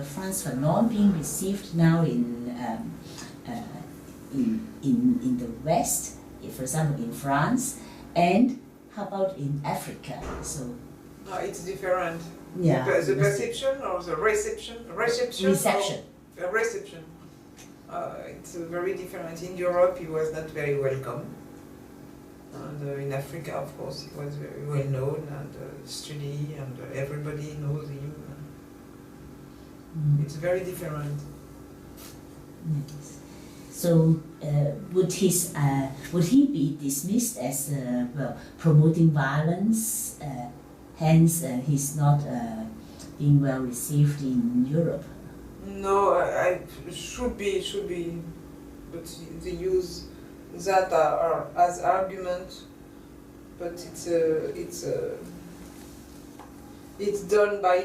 Franz Fanon being received now in the West, for example in France, and how about in Africa? So no, it's different. Yeah, The perception or the reception. It's very different. In Europe, he was not very welcome, and in Africa, of course, he was very well known and studied, and everybody knows him. It's very different. Yes. So would he be dismissed as well, promoting violence? Hence, he's not being well received in Europe. No, I should be, but they use that as argument. But it's done by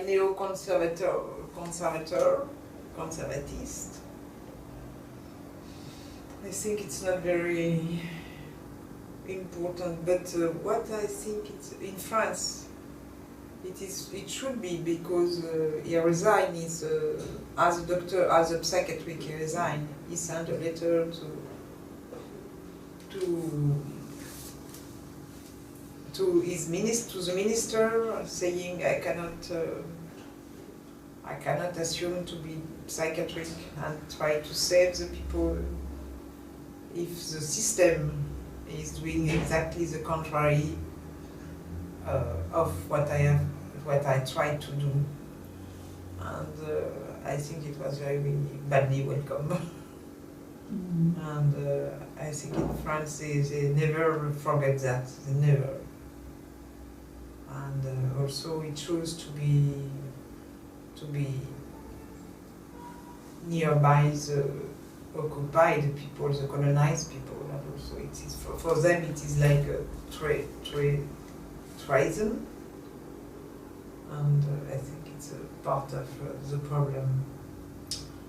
conservatists. I think it's not very important. But what I think it's in France. It should be, because he resigned as a doctor, as a psychiatric. He resigned. He sent a letter to the minister, saying I cannot assume to be psychiatric and try to save the people if the system is doing exactly the contrary of what I tried to do, and I think it was very badly welcome. And I think in France they never forget that, they never. And also he chose to be nearby the occupied people, the colonized people, and also it is for them it is like a treason, and I think it's a part of the problem.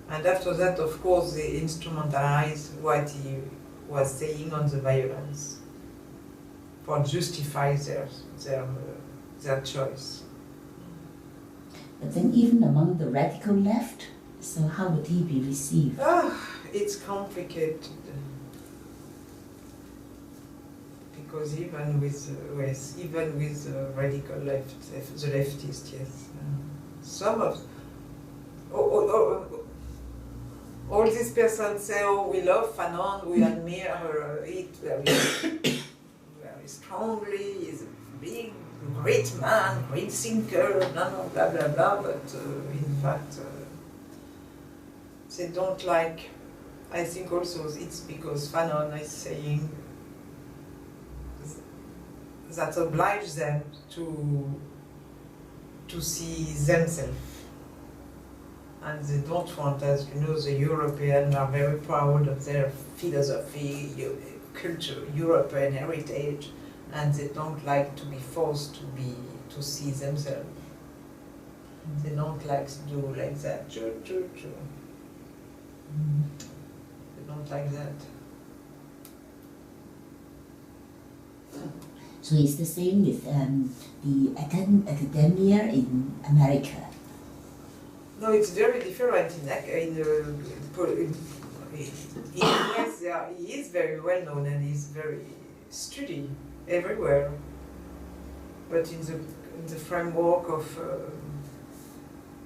And after that, of course, they instrumentalize what he was saying on the violence for justify their choice. But then even among the radical left, so how would he be received? It's complicated. Because even with radical left, the leftists, yes, some of all these persons say, "Oh, we love Fanon, we admire it very strongly. He's a big, great man, great thinker, blah blah blah blah." But in fact, they don't like. I think also it's because Fanon is saying that obliges them to see themselves, and they don't want, as you know, the Europeans are very proud of their philosophy, culture, European heritage, and they don't like to be forced to see themselves. They don't like to do like that. They don't like that. So it's the same with the academia in America. No, it's very different. In the US, he is very well known and he's very studied everywhere. But in the framework of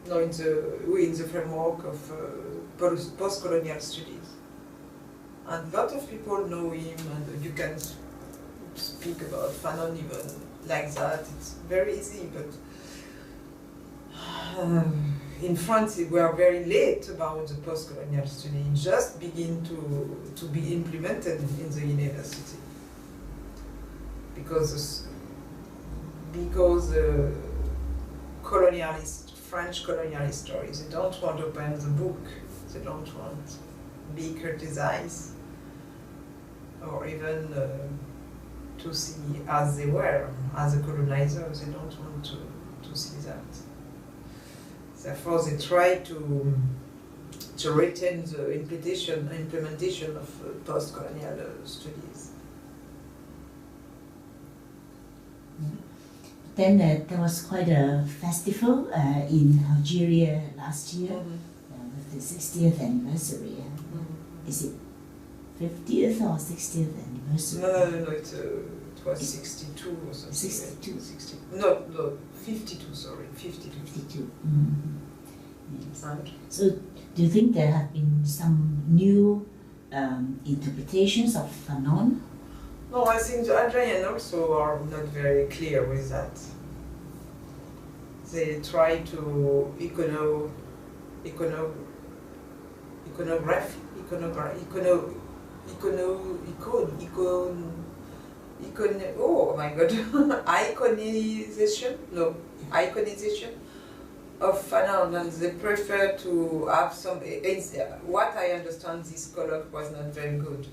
in the framework of post-colonial studies, and a lot of people know him, and you can speak about Fanon even like that. It's very easy, but in France we are very late about the post-colonial study. It just begin to be implemented in the university because French colonialist stories, they don't want to open the book, they don't want to be criticized or even to see as they were, as a colonizer. They don't want to see that. Therefore, they try to retain the implementation of post-colonial studies. Then there was quite a festival in Algeria last year with the 60th anniversary. Is it 50th or 60th anniversary? No, it was 62 or something. 62? 60, no, 52, sorry, 52. 52. Yes. And So do you think there have been some new interpretations of Fanon? no, I think the Algerians also are not very clear with that. They try to oh my god, iconization of Fanon, and they prefer to have some, what I understand, this colloque was not very good.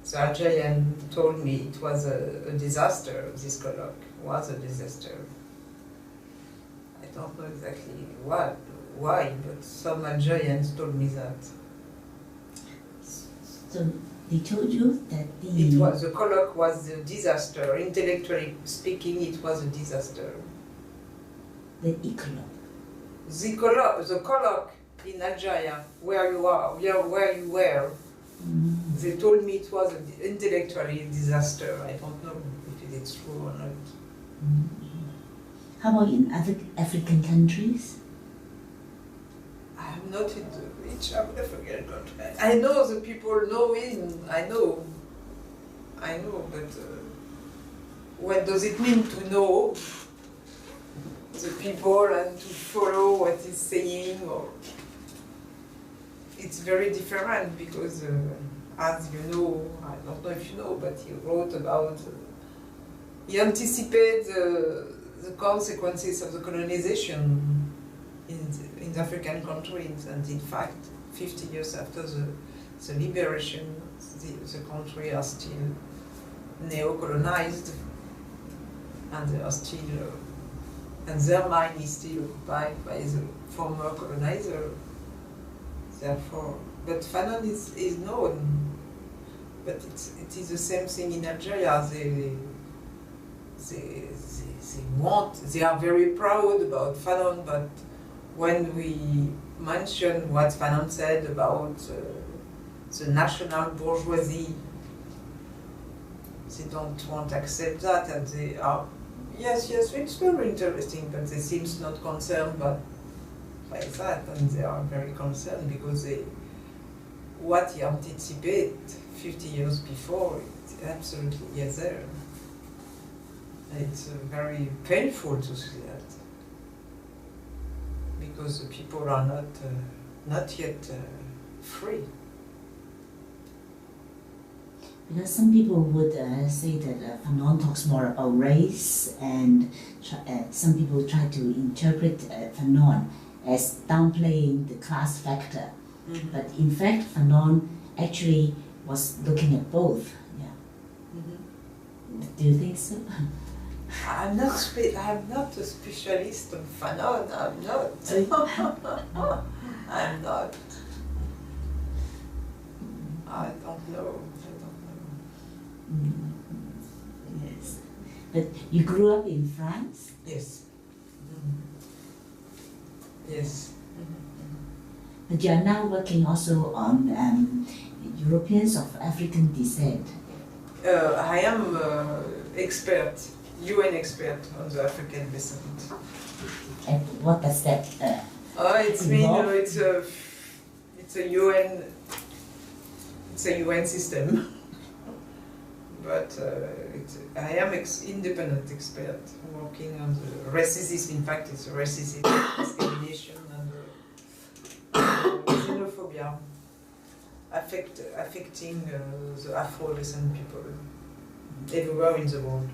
The Algerian told me it was a disaster, this colloque was a disaster. I don't know exactly why, but some Algerians told me that. So they told you that The colloque was a disaster. Intellectually speaking, it was a disaster. the colloque. The colloque in Algeria, where you are, where you were, they told me it was intellectually a disaster. I don't know if it's true or not. How about in other African countries? I'm not in each African country. I know the people know him. I know, but what does it mean to know the people and to follow what he's saying? Or it's very different because, as you know, I don't know if you know, but he wrote about, he anticipated the consequences of the colonization in the African countries, and in fact, 50 years after the liberation, the country are still neo-colonized, and they are still, and their mind is still occupied by the former colonizer. Therefore, but Fanon is known, but it is the same thing in Algeria. They are very proud about Fanon, but when we mention what Fanon said about the national bourgeoisie, they don't want to accept that, and they are, yes, it's very interesting, but they seem not concerned by that, and they are very concerned because what he anticipated 50 years before, it absolutely is there. It's very painful to see that, because the people are not yet free. Because some people would say that Fanon talks more about race, and some people try to interpret Fanon as downplaying the class factor. But in fact, Fanon actually was looking at both. Yeah. Do you think so? I'm not a specialist on Fanon. I'm not. I'm not. I don't know. Yes. But you grew up in France? Yes. Yes. But you are now working also on Europeans of African descent. I am expert, UN expert on the African descent. And what does that involve? It's a UN system. But I am independent expert working on the racism. In fact, it's racism, discrimination, and xenophobia affecting the Afro-descent people everywhere in the world.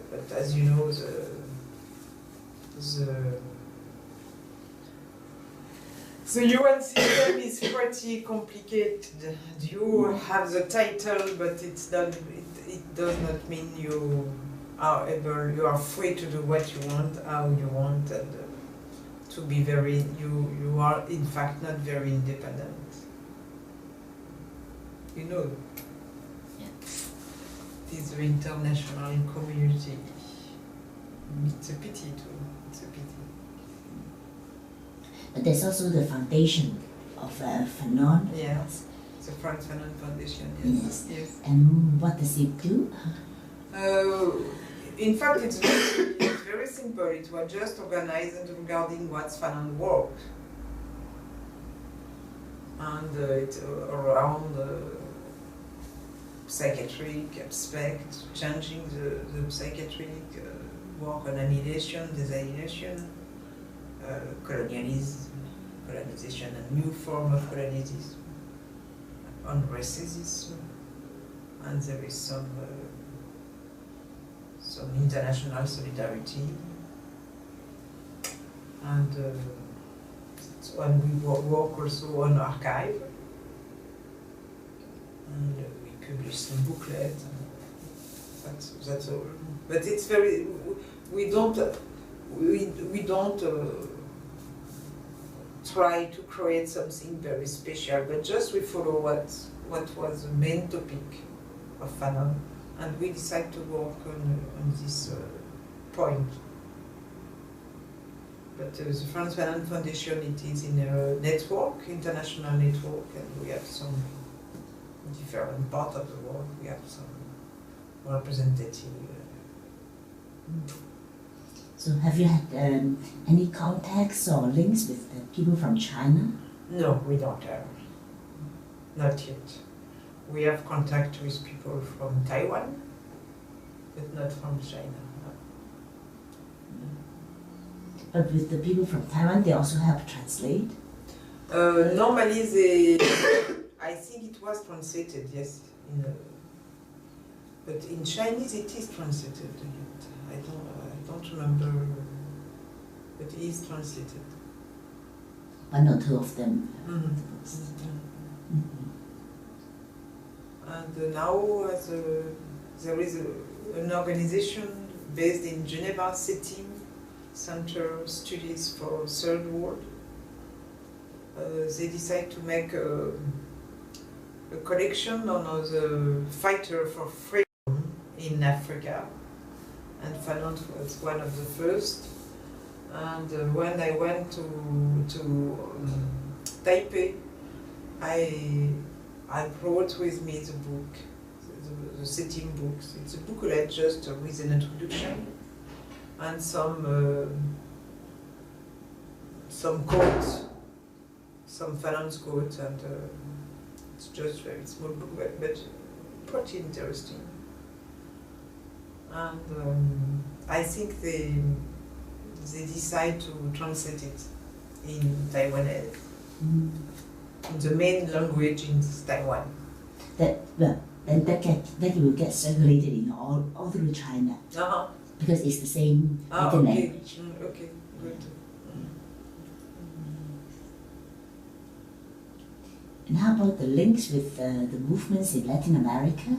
But as you know, the UN system is pretty complicated. You have the title, but it's not. It does not mean you are able. You are free to do what you want, how you want, and to be very. You are in fact not very independent. You know. Yeah. it is the international community. It's a pity too. It's a pity. But there's also the foundation of Fanon. Yes, the Franz Fanon Foundation. Yes. Yes. And what does it do? In fact, it's very simple. It was just organized regarding what's Fanon work. And it's around psychiatric aspect, changing the psychiatric work on annihilation, disannihilation, colonialism, colonization, a new form of colonialism, on racism, and there is some international solidarity, and we work also on archive, and we publish some booklets. That's all. But it's very we don't try to create something very special, but just we follow what was the main topic of Fanon, and we decide to work on this point. But the Franz Fanon Foundation, it is in a network, international network, and we have some different parts of the world. We have some representative. So have you had any contacts or links with people from China? No, we don't have. Not yet. We have contact with people from Taiwan, but not from China. But with the people from Taiwan, they also help translate? Normally they, I think it was translated, yes. But in Chinese it is translated. I don't remember, but it is translated. One or two of them. And now there is an organization based in Geneva City, Center Studies for Third World. They decide to make a collection on the fighter for freedom in Africa, and Fanon was one of the first. And when I went to Taipei, I brought with me the book, the setting books. It's a booklet just with an introduction and some quotes, some Fanon's quotes, and it's just a very small book, but pretty interesting. And I think they decide to translate it in Taiwanese, in the main language in Taiwan. Then that will get circulated in all through China. Because it's the same language. Okay, good. And how about the links with the movements in Latin America?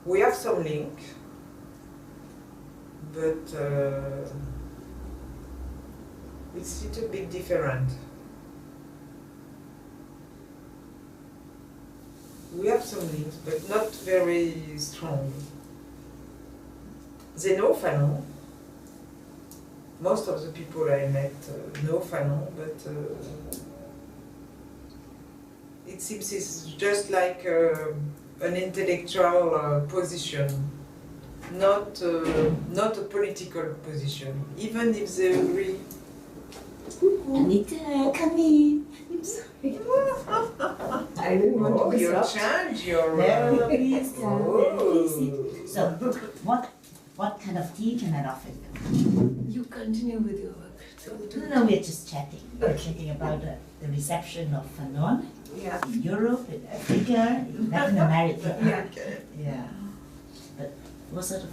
We have some link, but it's a little bit different. We have some links, but not very strong. They know Fanon. Most of the people I met know Fanon, but it seems it's just like an intellectual position, not a political position, even if they agree. Anita, come in. I'm sorry. I didn't want to disrupt. You change your... No, please come. Please. So, what kind of tea can I offer you? You continue with your work. No, we're just chatting. We're chatting about the reception of Fanon in Europe, in Africa, in Latin America. Yeah. But what sort of,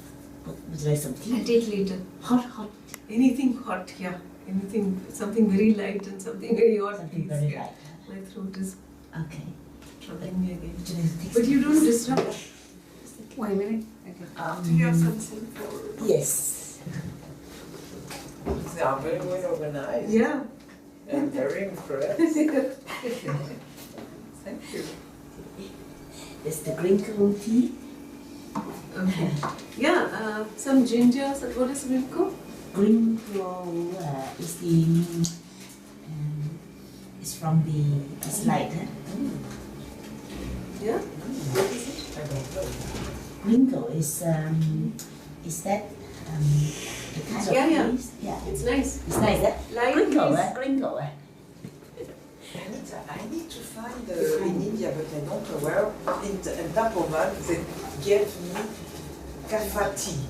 would you like some tea? I'll take later. Hot. Anything hot, yeah. Anything, something very light and something very hot. Something please. very light. My throat is Okay. troubling me again. But But you don't disrupt. 1 minute. Okay. Do you have something for... Yes. They are very well organized. Yeah. I'm very impressed. Thank you. It's the Gringo tea. Okay. Yeah, some ginger. What is Gringo? Gringo is the it's from the slide. Yeah. What is it? I don't know. Gringo is that the kind of Yeah. place? Yeah. It's nice. It's nice. Lime Gringo, please. Gringo. I need to find in India, but I don't know where. In Tapovan, they gave me kaffa tea.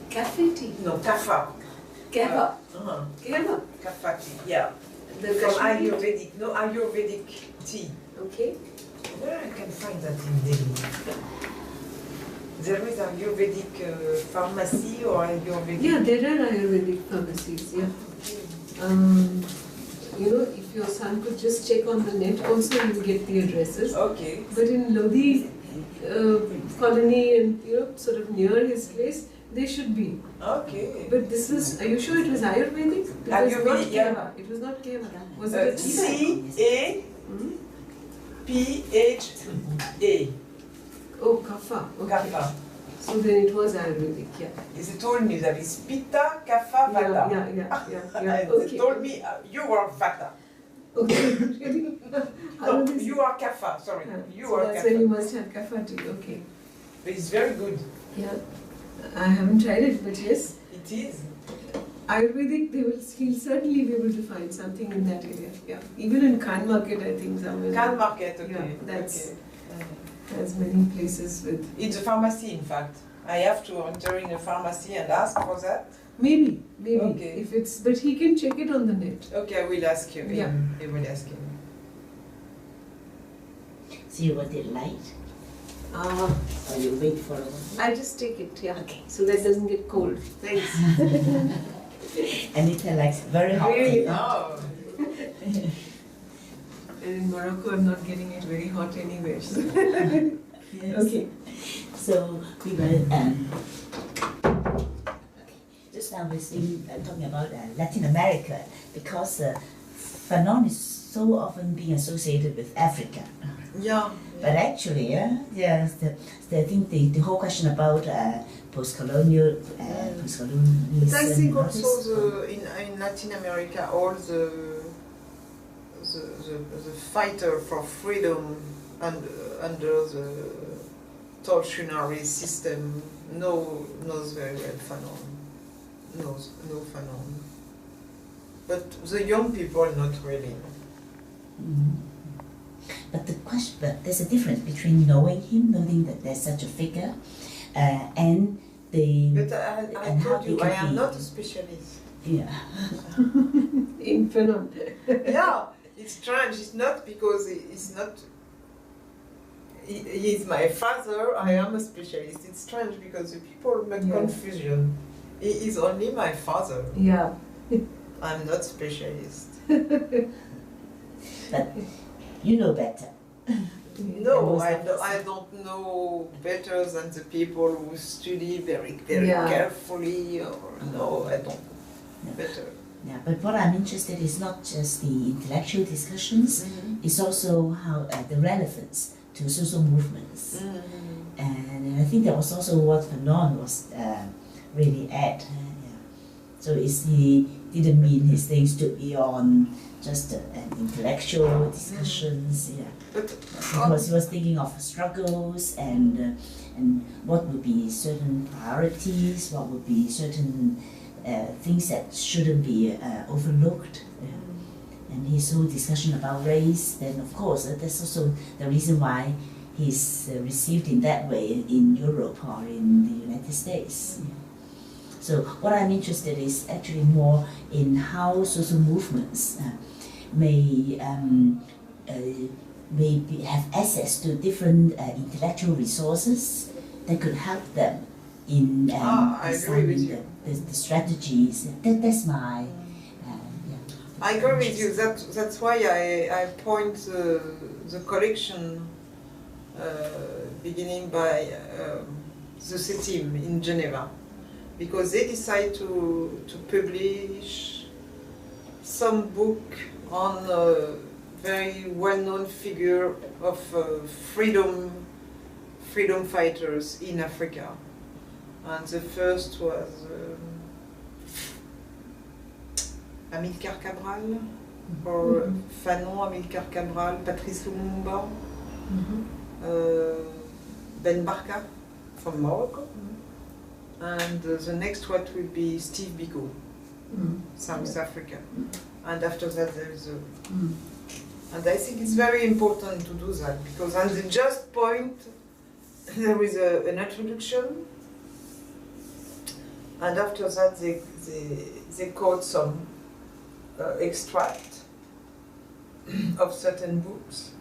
Cafe tea. No, kaffa. Keva. Keva. Kaffa tea, yeah. The From Kashmiri. Ayurvedic, no, Ayurvedic tea. Okay. Where I can find that in Delhi? There is Ayurvedic pharmacy or Ayurvedic? Yeah, there are Ayurvedic pharmacies. Yeah. You know, if your son could just check on the net, also you'll get the addresses. Okay. But in Lodi colony and sort of near his place, they should be. Okay. But this is, are you sure it was Ayurvedic? It was Ayurvedic, not yeah. Keva. It was not Keva. Was it a tea bag? C-A-P-H-A. Oh, Kapha. Okay. Kapha. So then it was Ayurvedic, yeah. They told me that it's Pitta, Kapha, Vata. Yeah. And Okay. they told me you are Vata. Okay, really? No, you are Kapha, sorry. You so are that's why you Kapha. must have Kapha tea, okay. It's very good. Yeah. I haven't tried it, but yes. It is. Ayurvedic, he'll certainly be able to find something in that area. Yeah. Even in Khan Market, I think somewhere. Khan Market, okay. Yeah, that's okay. has many places with. It's a pharmacy, in fact. I have to enter in a pharmacy and ask for that. Maybe. Okay. If it's, but he can check it on the net. Okay, I will ask him. Yeah. I will ask him. So you want it light? Or you wait for a while? I'll just take it, yeah. Okay. So that doesn't get cold. Thanks. Anita likes very hot. Really? Oh. And in Morocco, I'm not getting it very hot anyway. So. Yes. Okay. So we were just now we're talking about Latin America because Fanon is so often being associated with Africa. Yeah. But actually, I think the whole question about post-colonialism. I think also in Latin America, all the fighter for freedom under the torsionary system knows very well Fanon. Know Fanon. But the young people not really. Mm-hmm. But there's a difference between knowing him, knowing that there's such a figure, and the. But I and how told you, he I could am be. not a specialist. Yeah. In Fanon. Yeah, it's strange. It's not because he's not. He's my father. I am a specialist. It's strange because the people make confusion. He is only my father. Yeah. I'm not specialist. But you know better. No, I don't know better than the people who study very carefully. Or no, I don't know better. Yeah, but what I'm interested is not just the intellectual discussions. It's also how the relevance to social movements. And I think that was also what Fanon was really at. So he didn't mean his things to be on just an intellectual discussions, But because he was thinking of struggles and what would be certain priorities, what would be certain things that shouldn't be overlooked. And his whole discussion about race, then of course that's also the reason why he's received in that way in Europe or in the United States. So what I'm interested in is actually more in how social movements may have access to different intellectual resources that could help them in I agree with you. The strategies. That's my I agree with you. That's why I point the collection beginning by the CETIM in Geneva, because they decide to publish some book on very well-known figure of freedom fighters in Africa. And the first was Amilcar Cabral, or Fanon, Amilcar Cabral, Patrice Lumumba, Ben Barka from Morocco, and the next one will be Steve Biko, South Africa. And after that there is a... And I think it's very important to do that, because at the just point there is an introduction, and after that they quote some extract of certain books,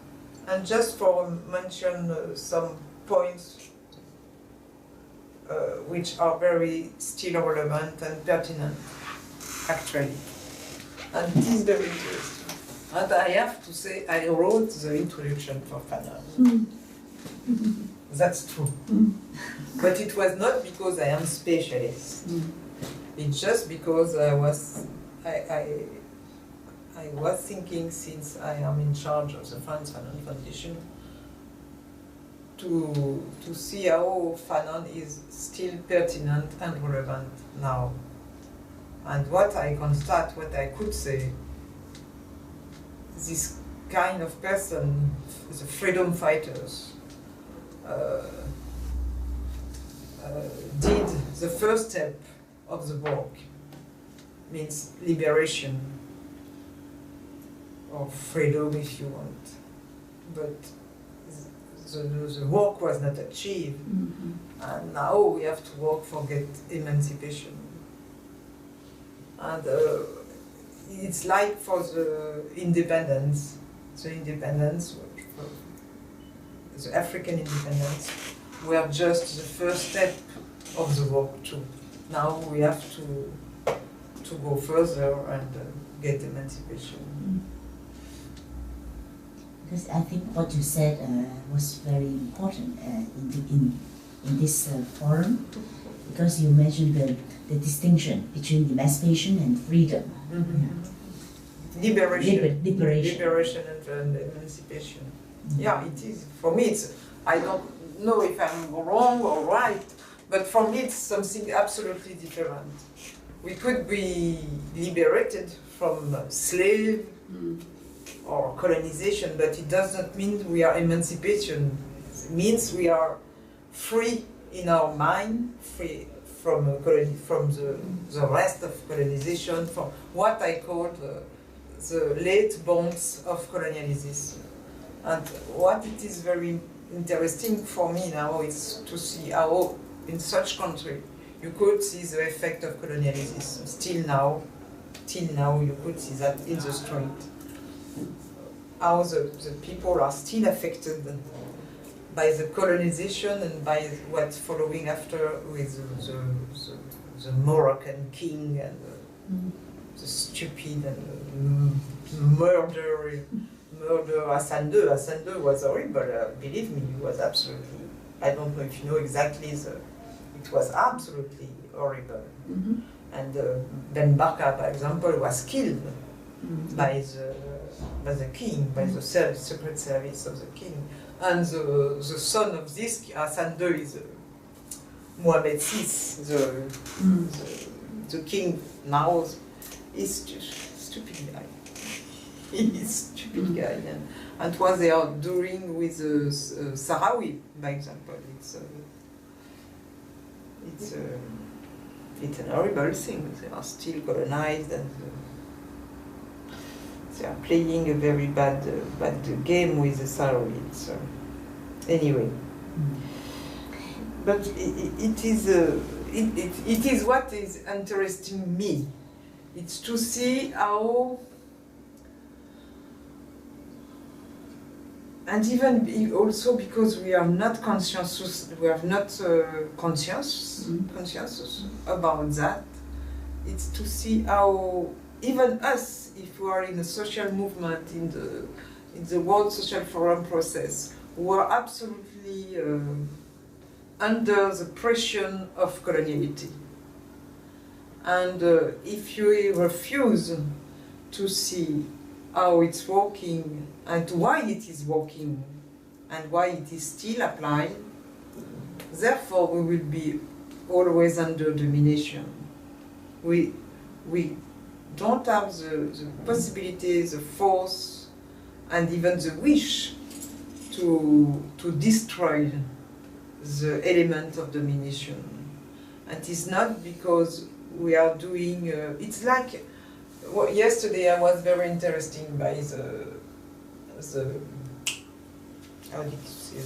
and just for mention some points which are very still relevant and pertinent, actually. And it is very interesting. And I have to say, I wrote the introduction for Fanon. That's true. But it was not because I am specialist. It's just because I was thinking, since I am in charge of the Franz Fanon Foundation, to see how Fanon is still pertinent and relevant now. And what I constate, what I could say, this kind of person, the freedom fighters, did the first step of the work, means liberation, or freedom if you want. But the work was not achieved, and now we have to work for get emancipation. And it's like for the independence, the African independence, were just the first step of the work too. Now we have to go further and get emancipation. Because I think what you said was very important in this forum, because you mentioned the distinction between emancipation and freedom. Liberation. Liberation and emancipation. Yeah, it is. For me, it's, I don't know if I'm wrong or right, but for me it's something absolutely different. We could be liberated from slave or colonization, but it does not mean we are emancipation. It means we are free in our mind, free from the rest of colonization, from what I call the late bonds of colonialism. And what it is very interesting for me now is to see how in such country you could see the effect of colonialism. Till now you could see that in the street. How the people are still affected by the colonization and by what's following after with the Moroccan king and the stupid and murder Hassan II. Hassan II was horrible, believe me, he was absolutely, I don't know if you know exactly, it was absolutely horrible. And Ben Barka, for example, was killed by the king, by the secret service of the king. And the son of this Hassan II is Mohammed VI, the king now is stupid guy. He's a stupid guy. And what they are doing with Sahrawi, by example, it's an horrible thing. They are still colonized and they are playing a very bad game with the Sahrawi. Anyway, but it is what is interesting me. It's to see how, and even also because we are not conscious, we are not conscious about that. It's to see how even us, if we are in a social movement in the World Social Forum process, we are absolutely under the pressure of coloniality. And if you refuse to see how it's working and why it is working and why it is still applied, therefore we will be always under domination. We don't have the possibility, the force, and even the wish to destroy the element of domination. And it's not because we are doing, it's like, well, yesterday I was very interested by the how did you say,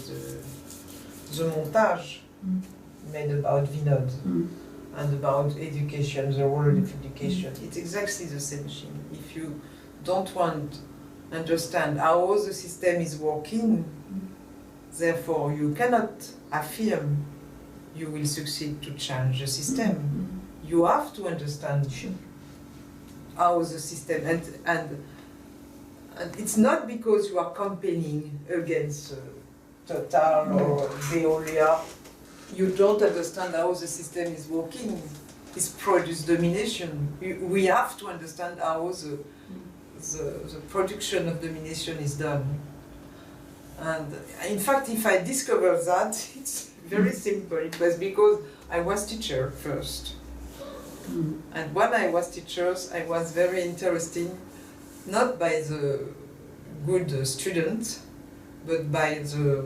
the montage made about Vinod and about education, the role of education. It's exactly the same thing. If you don't want to understand how the system is working, therefore you cannot affirm you will succeed to change the system. You have to understand how the system, and it's not because you are campaigning against Total or Veolia, you don't understand how the system is working. It's produce domination. We have to understand how the production of domination is done. And in fact, if I discovered that, it's very simple. It was because I was teacher first. And when I was teacher, I was very interested, not by the good student, but by the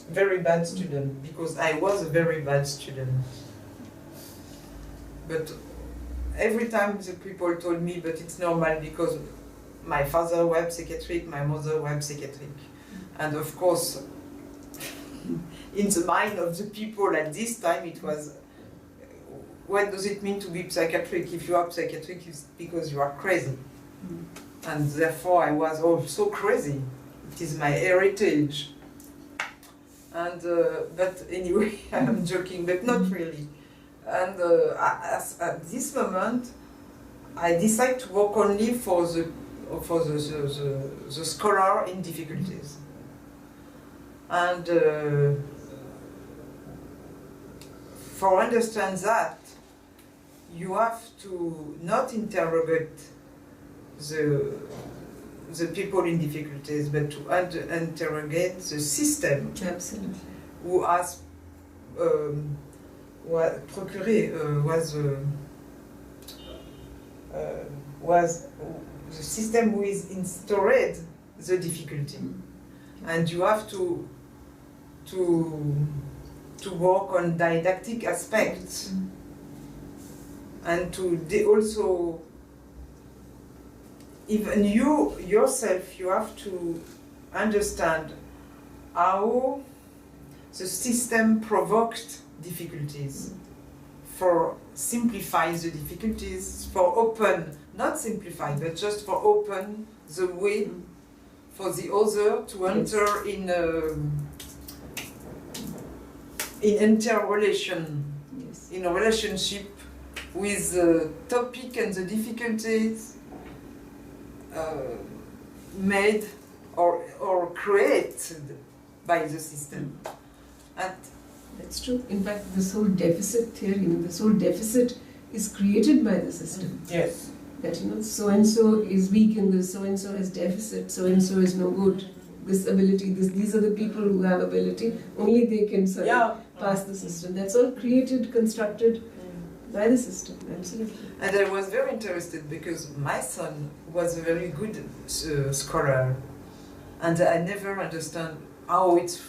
very bad student, because I was a very bad student. But every time the people told me, but it's normal because my father was psychiatric, my mother was psychiatric. And of course, in the mind of the people at this time, it was, what does it mean to be psychiatric? If you are psychiatric, it's because you are crazy. And therefore I was also crazy. It is my heritage. And, but anyway, I'm joking, but not really. And at this moment, I decided to work only for the scholar in difficulties. And for understand that, you have to not interrogate the people in difficulties, but to interrogate the system. Absolutely. Who has was the system who is installed the difficulty, and you have to work on didactic aspects, and to also, even you yourself, you have to understand how the system provoked difficulties, for simplify the difficulties, for open, not simplify, but just for open the way for the other to enter in interrelation, in a relationship with the topic and the difficulties made or created by the system. And that's true. In fact, this whole deficit theory, this whole deficit is created by the system. Yes. That, so and so is weak in this, so and so has deficit, so and so is no good. This ability, these are the people who have ability. Only they can sort of pass the system. That's all created, constructed by the system. Absolutely. And I was very interested because my son was a very good scholar, and I never understand how it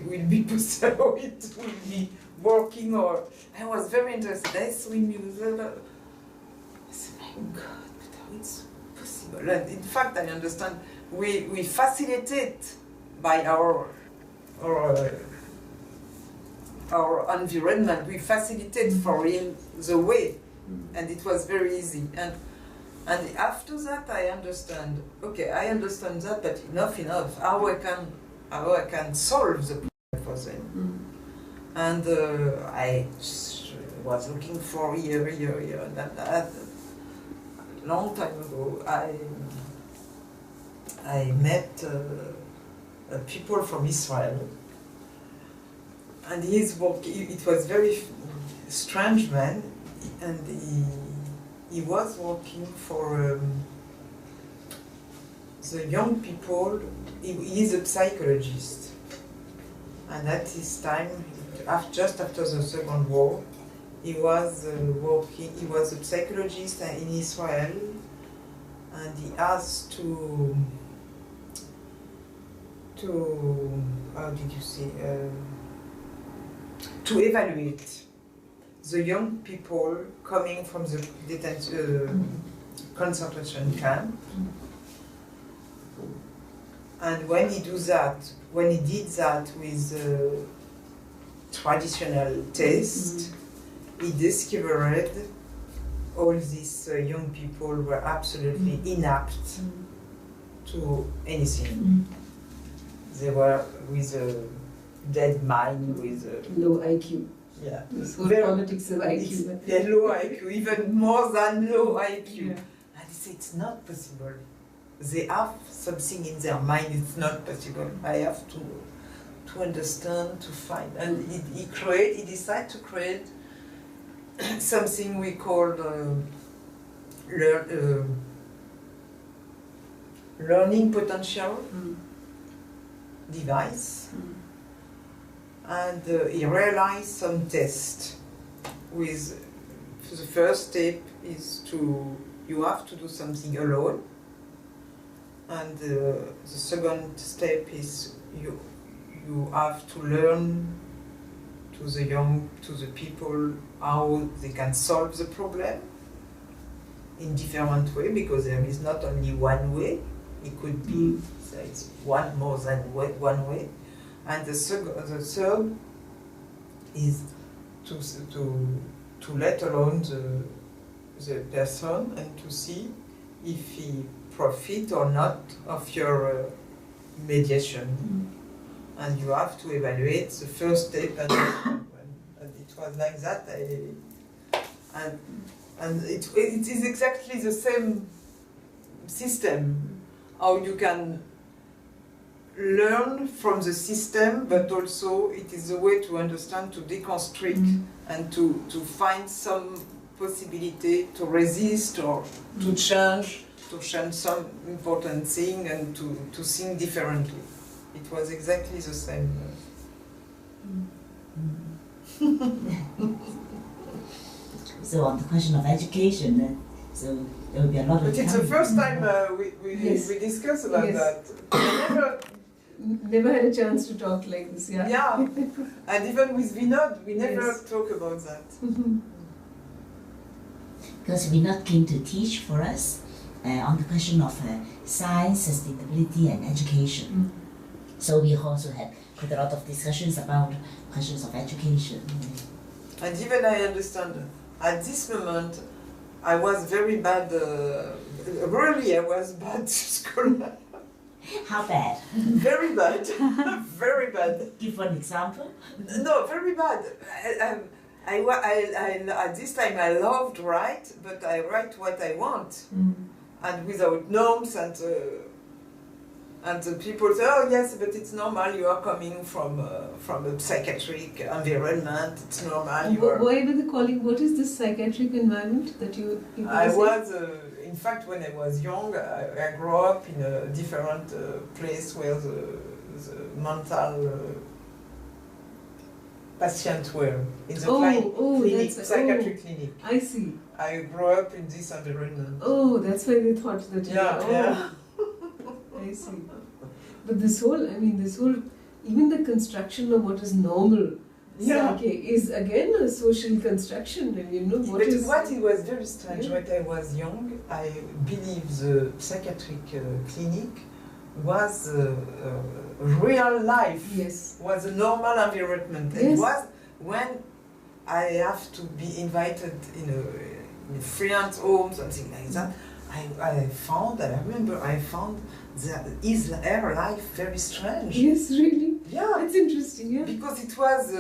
will be possible, it will be working, or I was very interested. I saw music. I said, my God, but how it's possible? And in fact, I understand we facilitate by our environment. We facilitate for him the way, and it was very easy. And after that, I understand. Okay, I understand that, but enough. How I can solve the problem for them. And I was looking for year, and that long time ago, I met people from Israel, and his work, it was very strange man, and he was working for the young people, he is a psychologist. And at this time, just after the Second War, he was he was a psychologist in Israel, and he has to how did you say, to evaluate the young people coming from the concentration camp. And when he did that with traditional test, he discovered all these young people were absolutely inapt to anything. They were with a dead mind, with a low IQ. Yeah. This whole politics of IQ. Yeah, low IQ, even more than low IQ. Yeah. And he said, it's not possible. They have something in their mind, it's not possible. I have to understand, to find. And he decided to create something we call learning potential device. And he realized some tests with, the first step is you have to do something alone. And the second step is you have to learn to the people how they can solve the problem in different way, because there is not only one way. It could be it's one more than one way. And the third is to let alone the person and to see if he profit or not of your mediation. And you have to evaluate the first step and the second one. And it was like that. And it is exactly the same system, how you can learn from the system, but also it is a way to understand, to deconstruct, and to find some possibility to resist or to change some important thing and to think differently. It was exactly the same. So on the question of education, so there will be a lot of. But it's the first time we discuss about that. Never had a chance to talk like this, yeah. Yeah, and even with Vinod, we never talk about that. Because Vinod came to teach for us on the question of science, sustainability, and education. So we also had quite a lot of discussions about questions of education. And even I understand, at this moment, I was very bad, really I was bad to school. How bad? Very bad, very bad. Give one example. No, very bad. At this time I loved write, but I write what I want, and without norms, and the people say, oh yes, but it's normal. You are coming from a psychiatric environment. It's normal. Why were they calling? What is this psychiatric environment that you? In fact, when I was young, I grew up in a different place where the mental patients were in the clinic, psychiatric clinic. I see. I grew up in this environment. Oh, that's why they thought that. Yeah. I see. But this whole, even the construction of what is normal, is again a social construction. And what it was very strange. When I was young, I believe the psychiatric clinic was real life. Yes. Was a normal environment. Yes. It was when I have to be invited in a friend's home, something like that. I found her life very strange. Yes, really? Yeah. It's interesting, yeah. Because it was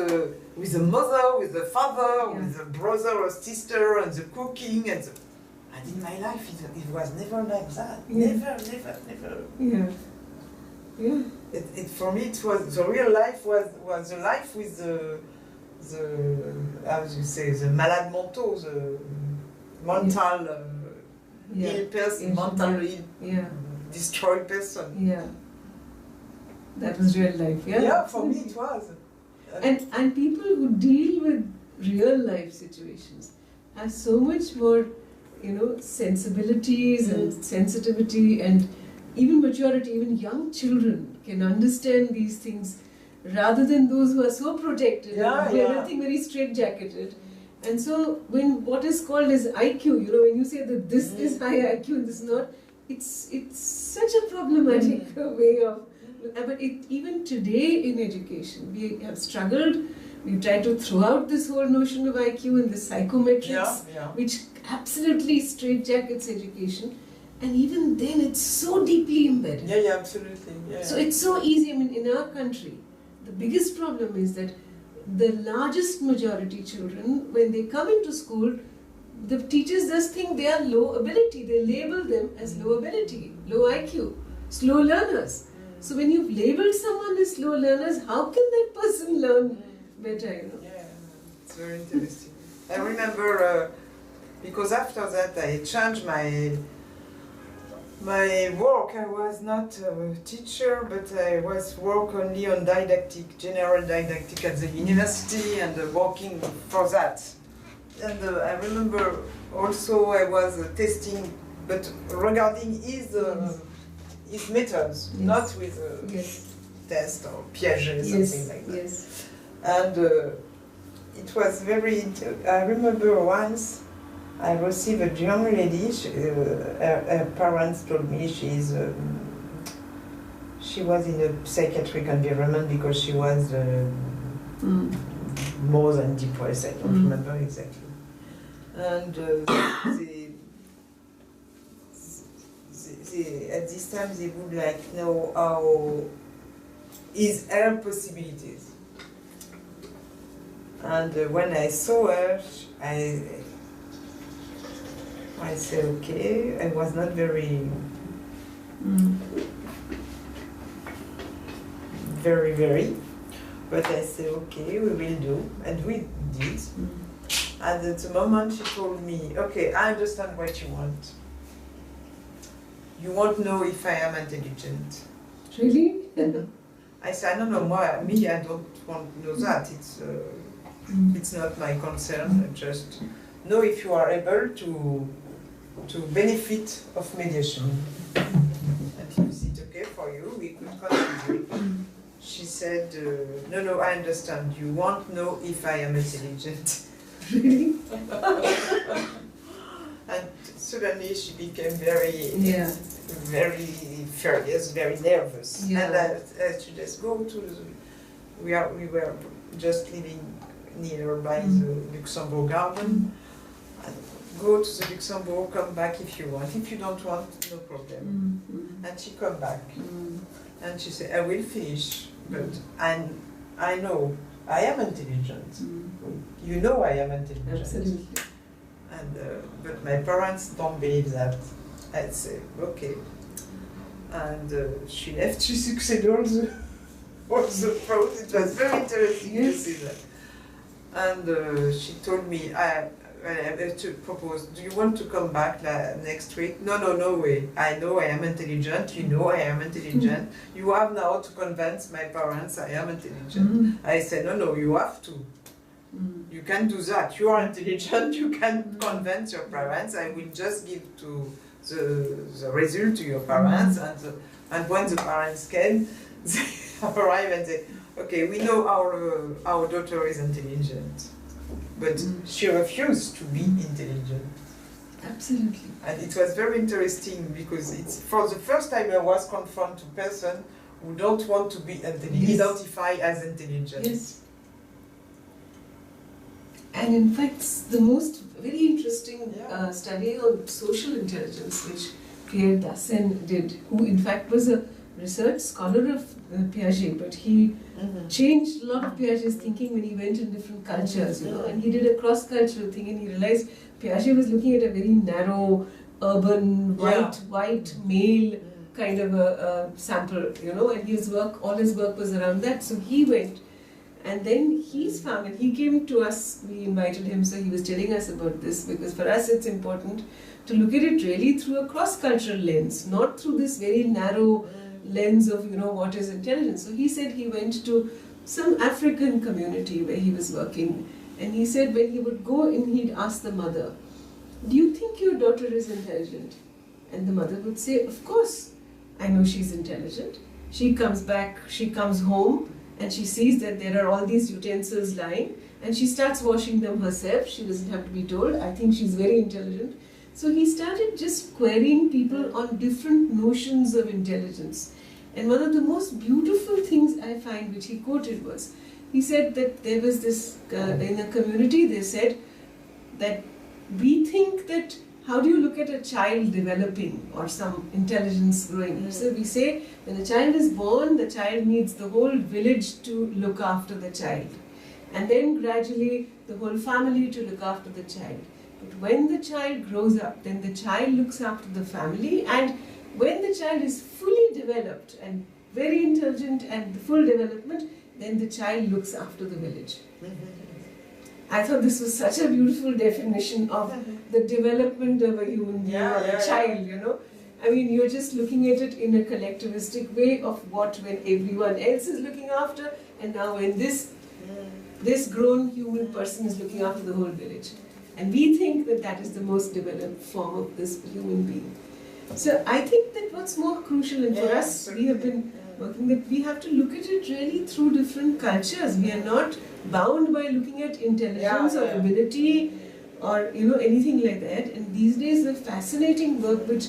with the mother, with the father, with the brother or sister, and the cooking, and in my life it was never like that. Yeah. Never. Yeah. Yeah. For me, it was the real life was the life with the how do you say, the malades mentaux, the mental ill person, mental ill. Yeah. destroy person. Yeah. That was real life, yeah? Yeah, for me it was. And people who deal with real life situations have so much more, sensibilities and sensitivity and even maturity. Even young children can understand these things rather than those who are so protected and everything very straitjacketed. And so when what is called as IQ, when you say that this is high IQ and this is not, it's such a problematic way of. But even today in education, we have struggled. We try to throw out this whole notion of IQ and the psychometrics, which absolutely straitjackets education. And even then, it's so deeply embedded. Yeah, absolutely. Yeah. So it's so easy. I mean, in our country, the biggest problem is that the largest majority children, when they come into school, the teachers just think they are low ability. They label them as low ability, low IQ, slow learners. So when you've labeled someone as slow learners, how can that person learn better, Yeah, it's very interesting. I remember, because after that I changed my work. I was not a teacher, but I was work only on didactic, general didactic at the university and working for that. And I remember also I was testing, but regarding his methods, not with test or Piaget, something like that. Yes. And it was very. I remember once I received a young lady. Her parents told me she was in a psychiatric environment because she was more than depressed. I don't remember exactly. And at this time they would like know how is her possibilities. And when I saw her, I said okay. I was not very but I said okay, we will do, and we did. And at the moment she told me, okay, I understand what you want. You won't know if I am intelligent. Really? I said, no, me, I don't want to know that. It's not my concern. I just know if you are able to benefit of mediation. And if it's okay for you, we could continue. She said, no, I understand. You won't know if I am intelligent. Really? And suddenly she became very furious, very nervous. Yeah. And I should just go to we were just living nearby the Luxembourg garden. And go to the Luxembourg, come back if you want. If you don't want, no problem. And she come back. And she said, I will finish, but I know I am intelligent. You know I am intelligent. Absolutely. And but my parents don't believe that. I'd say, okay. And she left, she succeeded all the pros. It was very interesting to see that. And she told me, I have to propose, do you want to come back next week? No way. I know I am intelligent, you know I am intelligent. You have now to convince my parents I am intelligent. I said, no, you have to. You can do that. You are intelligent, you can convince your parents. I will just give to the result to your parents, and when the parents came, they arrive and say, okay, we know our daughter is intelligent, but she refused to be intelligent. Absolutely. And it was very interesting because it's for the first time I was confronted to a person who don't want to be identified as intelligent. Yes. And in fact, the most very interesting study on social intelligence, which Pierre Dassen did, who in fact was a research scholar of Piaget, but he changed a lot of Piaget's thinking when he went in different cultures, and he did a cross-cultural thing, and he realized Piaget was looking at a very narrow, urban, white male kind of a sample, and all his work was around that. So he went And then he's found, and he came to us, we invited him, so he was telling us about this, because for us it's important to look at it really through a cross-cultural lens, not through this very narrow lens of, you know, what is intelligence. So he said he went to some African community where he was working, and he said when he would go in, he'd ask the mother, do you think your daughter is intelligent? And the mother would say, of course, I know she's intelligent. She comes back, she comes home, and she sees that there are all these utensils lying, and she starts washing them herself. She doesn't have to be told. I think she's very intelligent. So he started just querying people on different notions of intelligence. And one of the most beautiful things I find, which he quoted, was, he said that there was this, in a community, they said that we think that, how do you look at a child developing or some intelligence growing? So we say, when a child is born, the child needs the whole village to look after the child. And then gradually, the whole family to look after the child. But when the child grows up, then the child looks after the family, and when the child is fully developed and very intelligent and the full development, then the child looks after the village. I thought this was such a beautiful definition of the development of a human being or a child, you know. I mean, you're just looking at it in a collectivistic way of what when everyone else is looking after, and now when this grown human person is looking after the whole village. And we think that that is the most developed form of this human being. So I think that what's more crucial, and for us, we have been working, that we have to look at it really through different cultures. We are not bound by looking at intelligence or ability or, you know, anything like that. And these days, the fascinating work which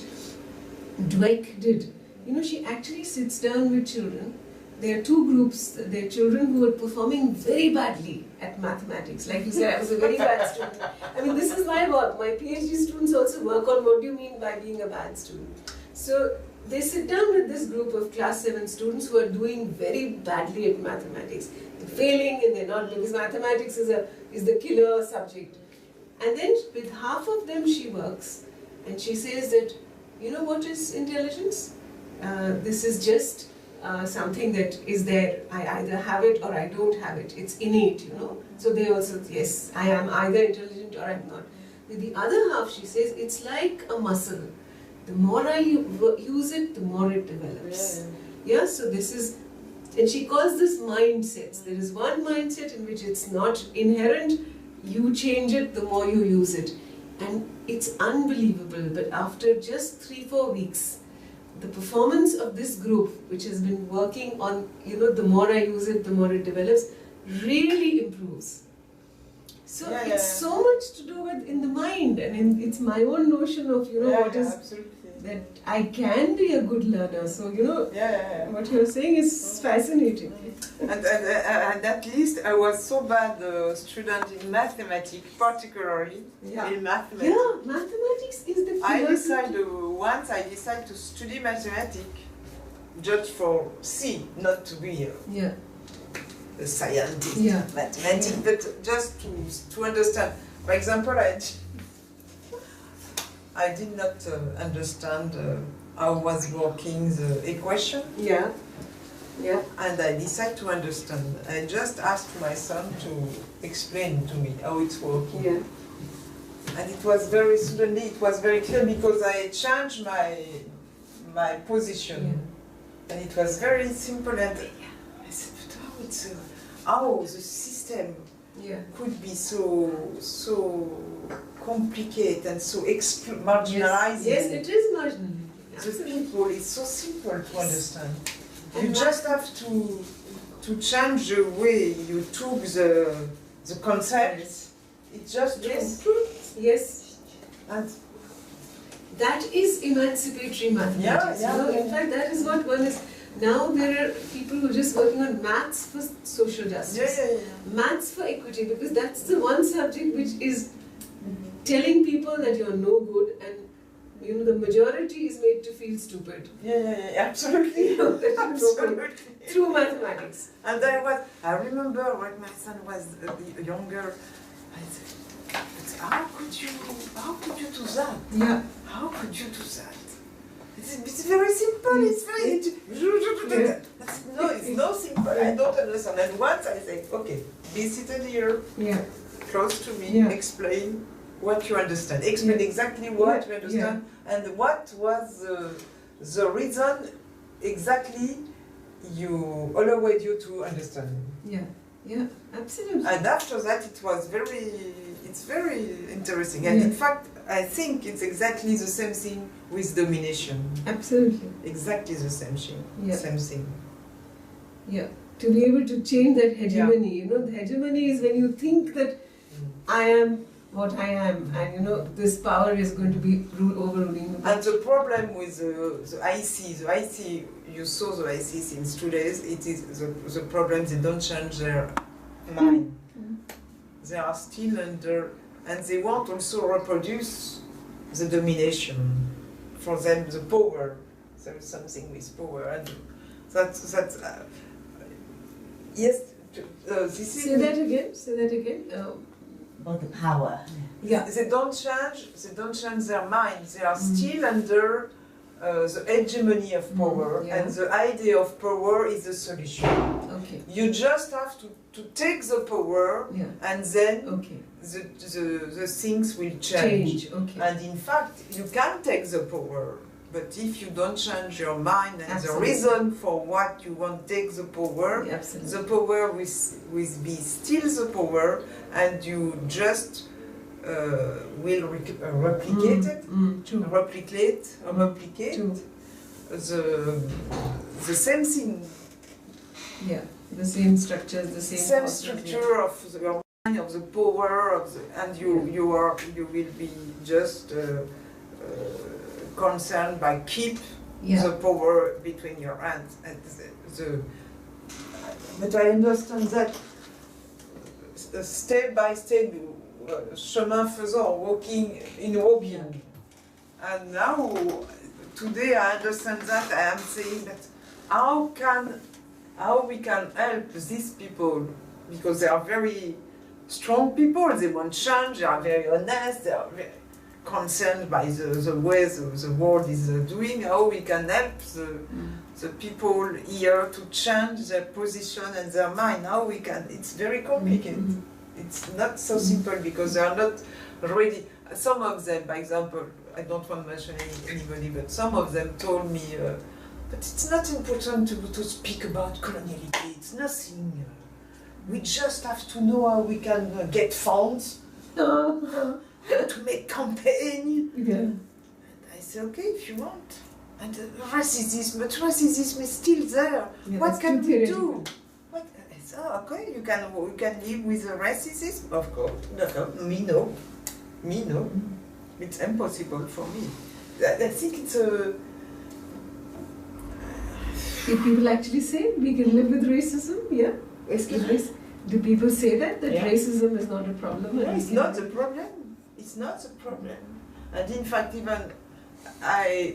Dweck did, you know, she actually sits down with children. There are two groups. There are children who are performing very badly at mathematics. Like you said, I was a very bad student. I mean, this is my work. My PhD students also work on what do you mean by being a bad student. So they sit down with this group of class 7 students who are doing very badly at mathematics. They're failing and they're not, because mathematics is the killer subject. And then with half of them she works, and she says that, you know what is intelligence? This is just something that is there. I either have it or I don't have it. It's innate, you know. So they also, yes, I am either intelligent or I'm not. With the other half, she says, it's like a muscle. The more I use it, the more it develops. Yeah, so this is, and she calls this mindsets. There is one mindset in which it's not inherent. You change it the more you use it. And it's unbelievable, but after just 3-4 weeks, the performance of this group, which has been working on, you know, the more I use it, the more it develops, really improves. So it's so much to do with in the mind, and it's my own notion of, you know, what is absolutely. That I can be a good learner. So, you know, what you're saying is fascinating. And at least I was so bad student in mathematics, particularly in mathematics. Yeah, mathematics is the once I decided to study mathematics just for not to be a scientist, mathematics, but just to understand. For example, I did not understand how was working the equation. And I decided to understand. I just asked my son to explain to me how it's working. And it was suddenly it was very clear because I changed my position. And it was very simple, and I said, but how the system could be so complicated and so marginalized. Yes, it is marginalized. The people, it's so simple to understand. You just have to change the way you took the concept. It's just Yes. And that is emancipatory mathematics. In fact, that is what one is. Now there are people who are just working on maths for social justice, maths for equity, because that's the one subject which is telling people that you're no good, and you know the majority is made to feel stupid. Absolutely. Absolutely. Through mathematics. And I remember when my son was younger, I said, how could you do that? How could you do that? It's very simple. It's very. No, it's not simple. I don't understand. And once I say, okay, be seated here, close to me, explain what you understand. Explain exactly what you understand and what was the reason exactly you allowed you to understand. Yeah, absolutely. And after that, it's very interesting. And in fact, I think it's exactly the same thing with domination. Absolutely. Exactly the same thing. Same thing. Yeah. To be able to change that hegemony, you know, the hegemony is when you think that I am what I am, and you know, this power is going to be overruling. And the problem with the IC, you saw the IC since 2 days, it is the problem, they don't change their mind. They are still under, and they want also reproduce the domination. For them, the power, there is something with power, and that's yes, this is... Say that again. About the power. They don't change their mind. They are still under the hegemony of power, and the idea of power is the solution. Okay. You just have to take the power, and then the things will change. Okay. And in fact, you can take the power, but if you don't change your mind and the reason for what you want to take the power, the power will be still the power, and you just will replicate it, replicate the same thing. Yeah, the same structures, the same structure of your mind, of the power, and you will be just concerned by keep the power between your hands. And but I understand that step by step, chemin faisant, walking. And now, today I understand that. I am saying that how we can help these people, because they are very strong people, they want change, they are very honest, they are very concerned by the way the world is doing, how we can help the people here to change their position and their mind, how we can, it's very complicated. It's not so simple because they are not ready. Some of them, by example, I don't want to mention anybody, but some of them told me, but it's not important to speak about coloniality, it's nothing. We just have to know how we can get funds, to make campaign. And I say, okay, if you want. And racism, but racism is still there. What can we do? What? I said, oh, okay, you can live with racism? Of course. No, me no. Me no. It's impossible for me. I think it's a... Do people actually say we can live with racism? Yeah. Do people say that racism is not a problem? No, it's not a problem. It's not a problem. And in fact, even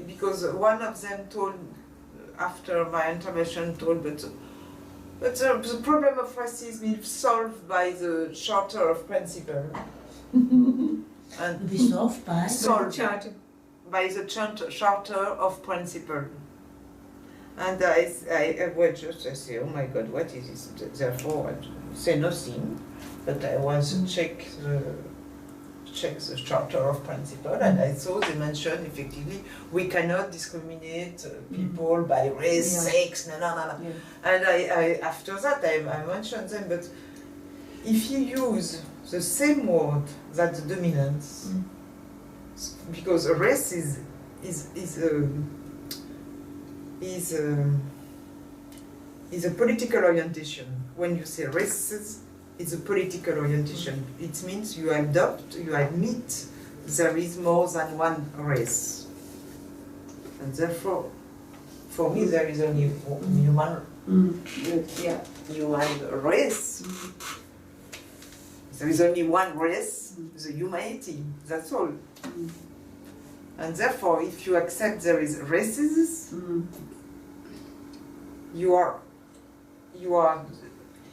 because one of them told, after my intervention, but the problem of racism is solved by the Charter of Principles. And be solved by? Solved by the Charter of Principles. And I say, oh my God, what is this? Therefore, I say nothing, but I want to check the Charter of Principles, and I saw they mentioned effectively we cannot discriminate people by race, sex, no. And I after that I mentioned them, but if you use the same word that the dominance, because race is a political orientation. When you say races, it's a political orientation. It means you admit there is more than one race. And therefore, for me, there is only human race. There is only one race, the humanity, that's all. And therefore, if you accept there is races, you are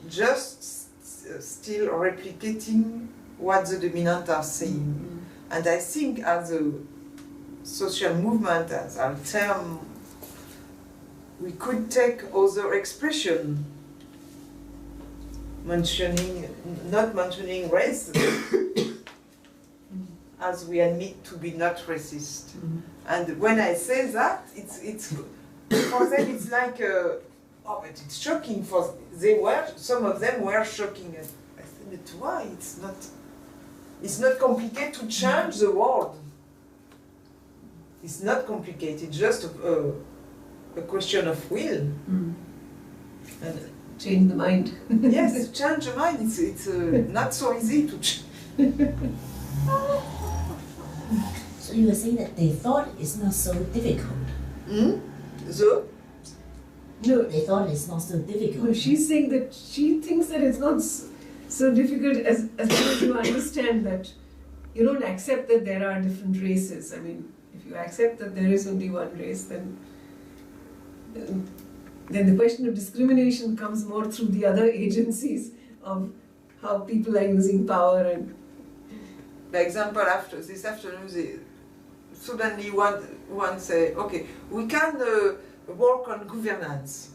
just still replicating what the dominant are saying. And I think as social movement as our term, we could take other expression, not mentioning race, as we admit to be not racist. And when I say that, it's for them it's like, oh, but it's shocking. Some of them were shocking. I said, but why? It's not complicated to change the world. It's not complicated, just a question of will. And change the mind. yes, change the mind. It's not so easy to change. So you were saying that they thought it's not so difficult. No, They thought it's not so difficult. no, she's saying that she thinks that it's not so difficult as long as you understand that you don't accept that there are different races. I mean, if you accept that there is only one race, then the question of discrimination comes more through the other agencies of how people are using power. And for example, after this afternoon, they suddenly one say, okay, we can work on governance.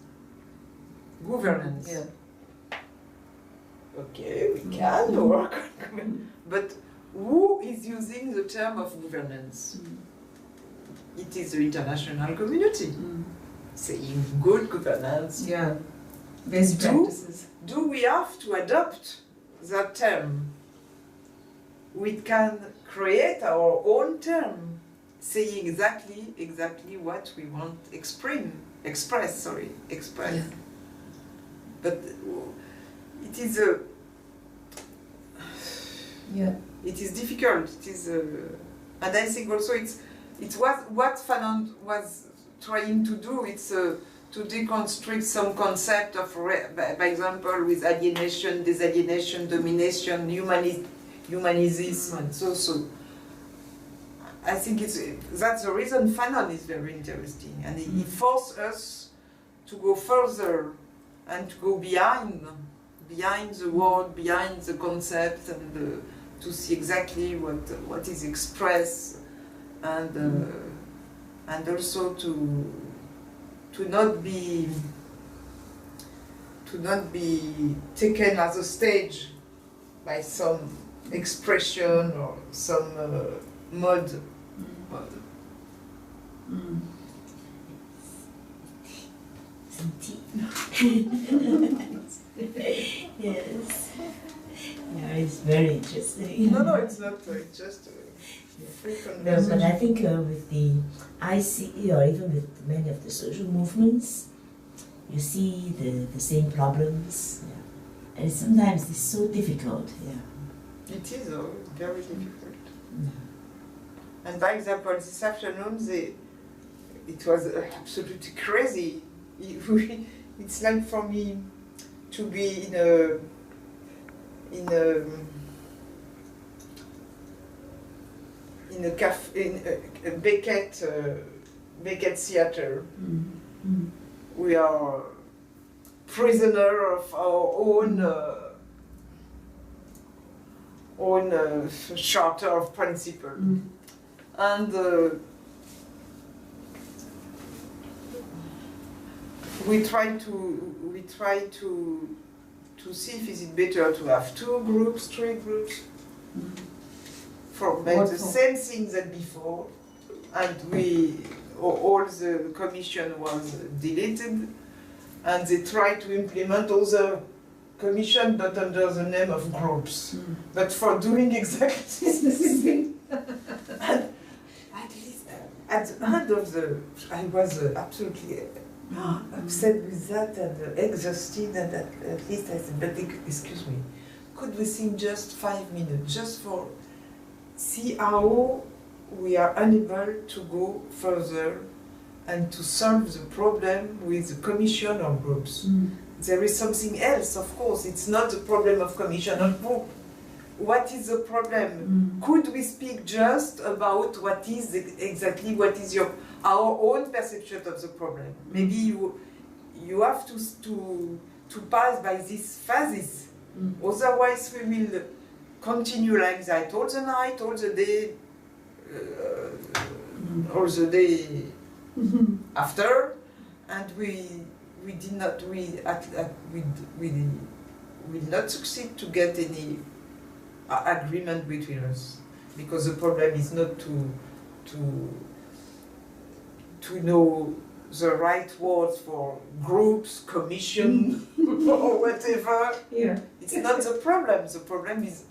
yeah. Okay, we can work on governance. But who is using the term of governance? It is the international community saying good governance. Yeah, best practices. Do we have to adopt that term? We can create our own term, saying exactly what we want express. Yeah. But it is it is difficult. It is, and I think also it's what Fanon was trying to do. It's to deconstruct some concept of, by example, with alienation, disalienation, domination, humanism, and so. I think that's the reason Fanon is very interesting, and he forced us to go further and to go behind the word, behind the concept, and to see exactly what is expressed, and also to not be taken as a stage by some expression or some mode. Some tea. Yes. Yeah, it's very interesting. No, it's not. It's just free No, conversation. but I think with the ICE or even with many of the social movements, you see the same problems. Yeah. And sometimes it's so difficult. Yeah. It is very difficult. Yeah. And by example, this afternoon, it was absolutely crazy. It's like for me to be in a cafe, in a Beckett theater. We are prisoner of our own charter of principle. And we try to see if is it better to have 2 groups, 3 groups, for make the same thing that before, and all the commission was deleted, and they try to implement all the commission but under the name of groups, but for doing exactly the same thing. And at least at the end of I was absolutely upset with that and exhausted, and at least I said, but excuse me, could we think just 5 minutes, just for see how we are unable to go further and to solve the problem with the commission or groups. There is something else, of course. It's not the problem of commission or group. What is the problem? Could we speak just about what is exactly our own perception of the problem? Maybe you have to pass by these phases. Otherwise, we will continue like that all the night, all the day, all the day after, and we did not we not succeed to get any agreement between us, because the problem is not to know the right words for groups, commission, or whatever. Yeah. It's not the problem. The problem is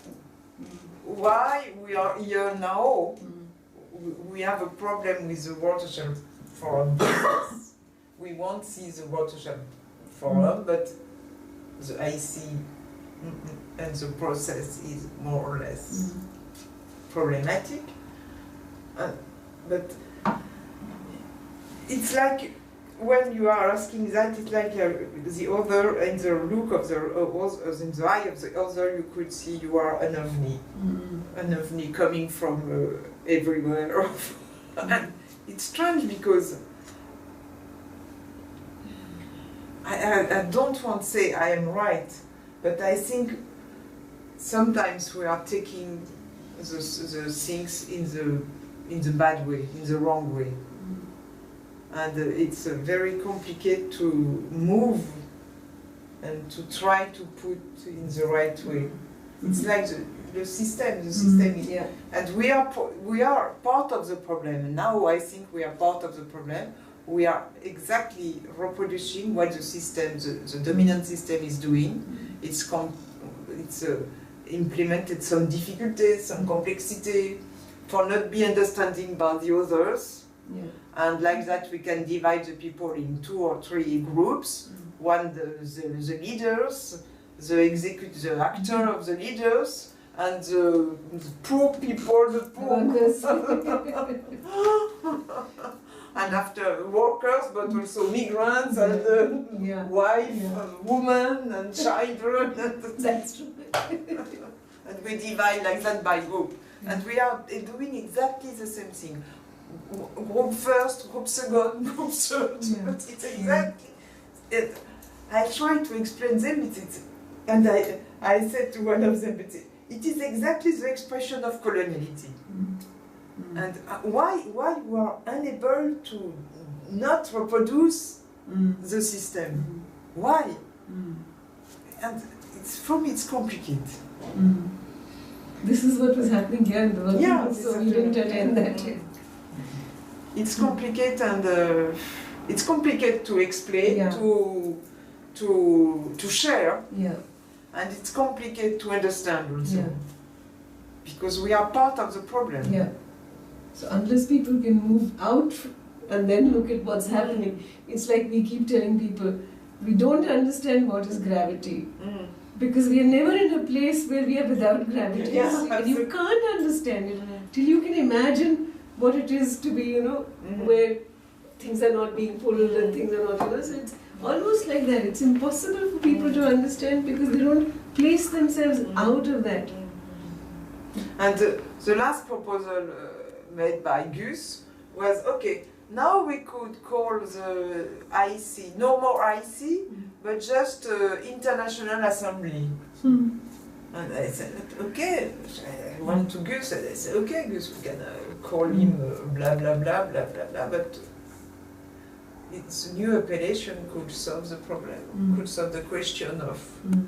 why we are here now. We have a problem with the watershed forum business. We won't see the watershed forum, but the IC and the process is more or less problematic. But it's like when you are asking that, it's like the other, in the look of the other, in the eye of the other, you could see you are an ovni coming from everywhere. And it's strange because I don't want to say I am right, but I think sometimes we are taking the things in the bad way, in the wrong way. And it's very complicated to move and to try to put in the right way. It's like the system is, and we are part of the problem. And now I think we are part of the problem. We are exactly reproducing what the system, the dominant system is doing. It's implemented some difficulties, some complexity, for not be understanding by the others. Yeah. And like that we can divide the people in 2 or 3 groups. One, the leaders, the actor of the leaders, and the poor people, the poor workers. And after workers, but also migrants and wife, women and children. That's true. And we divide like that by group. And we are doing exactly the same thing. Group first, group second, group third. But it's exactly. I try to explain them, and I said to one of them, it is exactly the expression of coloniality. And why we are unable to not reproduce the system? Why? And for me it's complicated. This is what was happening here in the world, so we didn't attend that. It's complicated, and it's complicated to explain, to share, and it's complicated to understand also, because we are part of the problem. So unless people can move out and then look at what's happening, it's like we keep telling people, we don't understand what is gravity. Because we are never in a place where we are without gravity. And you can't understand it till you can imagine what it is to be, where things are not being pulled and things are not, so it's almost like that. It's impossible for people to understand because they don't place themselves out of that. And the last proposal made by Gus was, okay, now we could call the IC, no more IC, but just International Assembly. And I said, okay, I went to Gus and I said, okay, Gus, we can call him blah, blah, blah, blah, blah, blah, but its new appellation could solve the problem, could solve the question of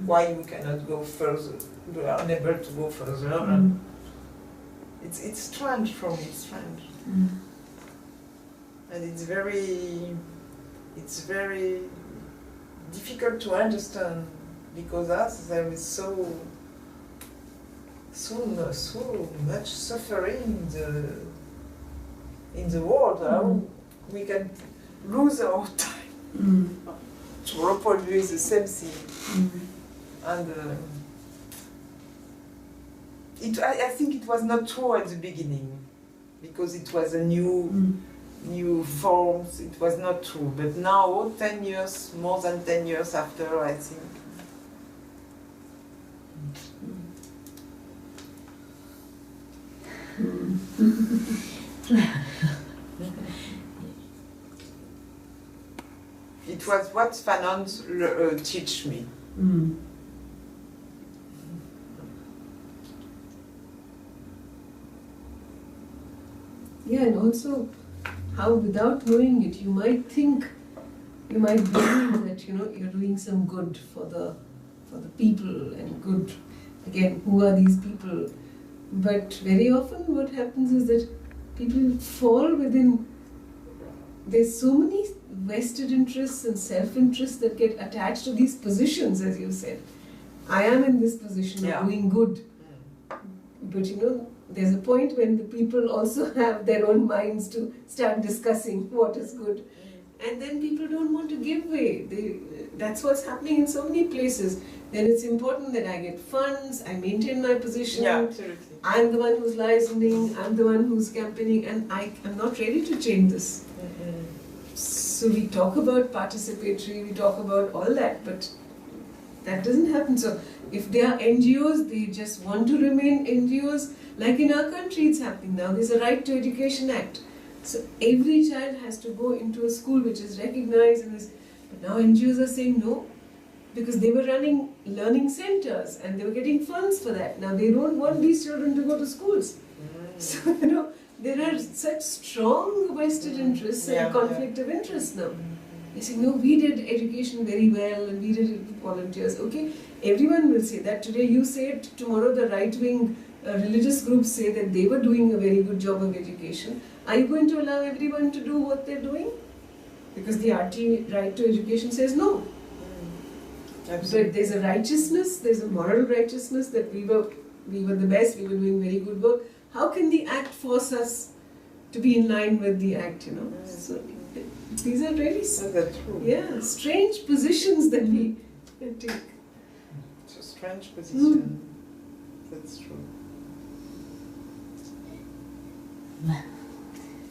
why we cannot go further, we are unable to go further. And it's strange for me, it's strange. And it's very difficult to understand, because there is so much suffering in the world. How we can lose our time to reproduce the same thing. And I think it was not true at the beginning, because it was a new forms, it was not true. But now, 10 years, more than 10 years after, I think. It was what Fanon teach me. Yeah, and also how without knowing it, you might think, you might believe that, you know, you're doing some good for the people and good. Again, who are these people? But very often what happens is that people fall within, there's so many vested interests and self-interests that get attached to these positions, as you said. I am in this position of doing good. But you know, there's a point when the people also have their own minds to start discussing what is good. And then people don't want to give way. That's what's happening in so many places. Then it's important that I get funds, I maintain my position. Yeah, absolutely. I'm the one who's listening, I'm the one who's campaigning, and I'm not ready to change this. So we talk about participatory, we talk about all that, but that doesn't happen. So if they are NGOs, they just want to remain NGOs. Like in our country, it's happening now. There's a Right to Education Act. So every child has to go into a school which is recognized. But now NGOs are saying no, because they were running learning centers and they were getting funds for that. Now they don't want these children to go to schools. So, you know, there are such strong vested interests and conflict of interest now. They say, no, we did education very well and we did it with volunteers. Okay, everyone will say that today. You say it tomorrow. The right-wing religious groups say that they were doing a very good job of education. Are you going to allow everyone to do what they're doing? Because the RT, Right to Education, says no. Absolutely. But there's a righteousness, there's a moral righteousness that we were the best, we were doing very good work. How can the Act force us to be in line with the Act, you know? So these are really strange positions that we take. It's a strange position. That's true.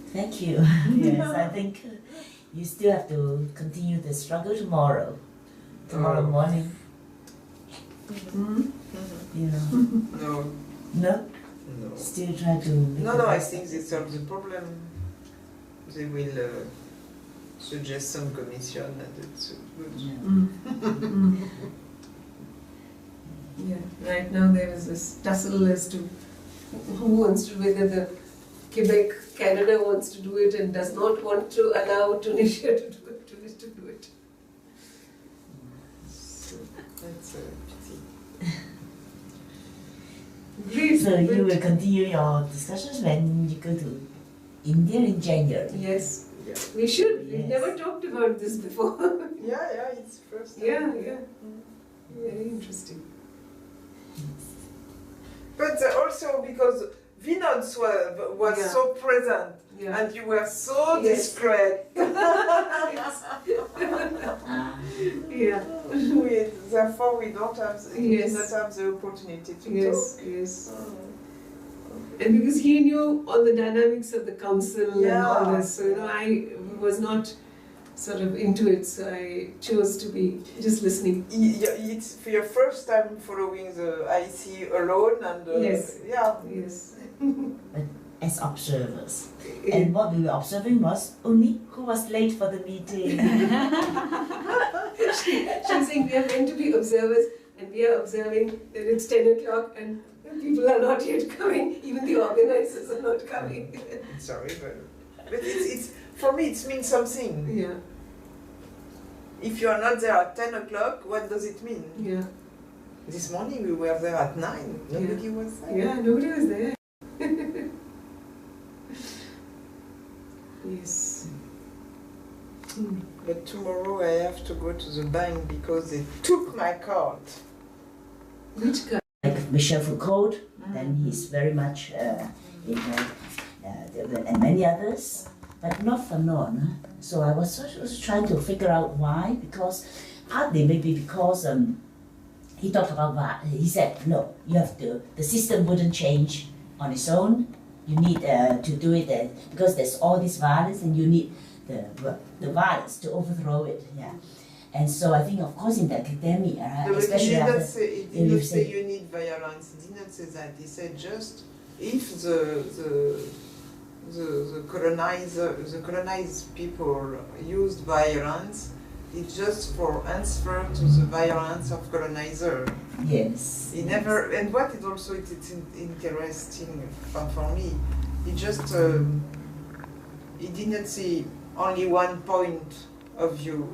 Thank you. Yes, I think you still have to continue the struggle tomorrow morning. You know. No? Still try to make No, I think they solve the problem. They will suggest some commission and it's good. Yeah, right now there is this tussle as to whether the Quebec, Canada wants to do it and does not want to allow Tunisia to do it. So that's a pity. Great. So you will continue your discussions when you go to India in January? Yes, we should. We've never talked about this before. It's first time. Very interesting. But also because Vinod was so present and you were so discreet. Therefore we don't have the opportunity to talk. Yes. And because he knew all the dynamics of the council and all this, so you know, I was not sort of into it, so I chose to be just listening. It's for your first time following the IC alone, and yes. But as observers. And what we were observing was Uni, who was late for the meeting. She's saying we are meant to be observers, and we are observing that it's 10 o'clock and people are not yet coming, even the organizers are not coming. Sorry, but it's for me it means something. Yeah. If you are not there at 10 o'clock, what does it mean? Yeah. This morning we were there at 9. Nobody was there. Yeah, nobody was there. Yes. But tomorrow I have to go to the bank because they took my card. Which card? Like Michel Foucault, then he's very much and many others, but not Fanon. So I was trying to figure out why, because partly maybe because he talked about that. He said, no, you have to, the system wouldn't change on its own. You need to do it because there's all this violence and you need the violence to overthrow it. Yeah. And so I think, of course, in the academia, especially he didn't say you need violence. He didn't say that. He said just if the colonized people used violence, it's just for answer to the violence of colonizer. Yes. He never, and what is also it's interesting for me, he just he did not see only one point of view.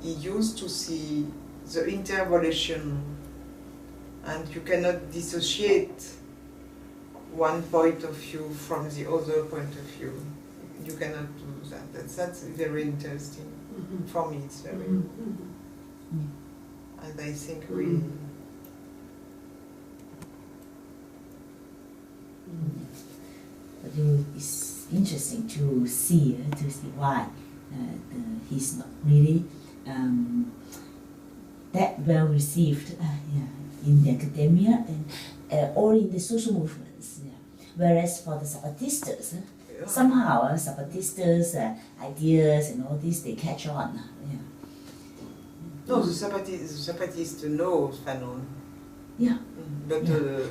He used to see the interrelation, and you cannot dissociate one point of view from the other point of view. You cannot do that. That's very interesting. For me, it's very. And I think we. But it's interesting to see why he's not really that well received in the academia and or in the social movements. Whereas for the Zapatistas, somehow Zapatistas' ideas and all this, they catch on. No, the Zapatists know Fanon. Yeah. But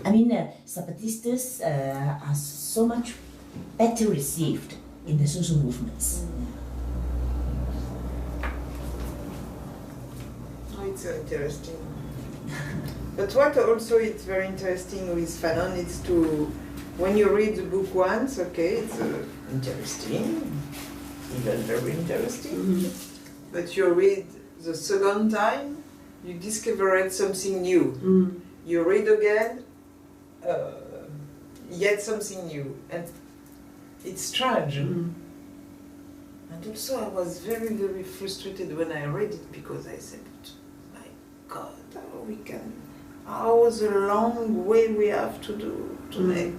I mean, Zapatistas are so much better received in the social movements. Oh, it's interesting. But what also is very interesting with Fanon is to, when you read the book once, okay, it's interesting, even very interesting. But you read the second time, you discovered something new. You read again, yet something new, and it's strange. And also I was very, very frustrated when I read it, because I said, my God, how the long way we have to do to make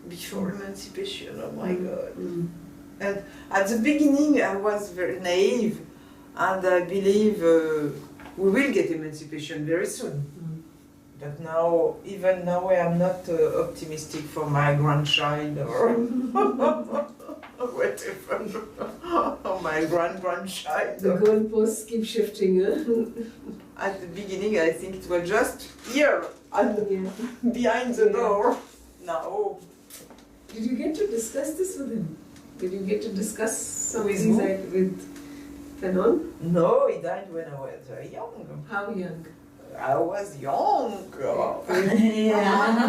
before emancipation, oh my God. And at the beginning I was very naive, and I believe we will get emancipation very soon. But now, even now, I am not optimistic for my grandchild or whatever, or my grandchild. The goalposts keep shifting. At the beginning, I think it was just here and behind the door. Now. Did you get to discuss this with him? Did you get to discuss some With things who? like with Fanon? No, he died when I was very young. How young? I was young. Yeah.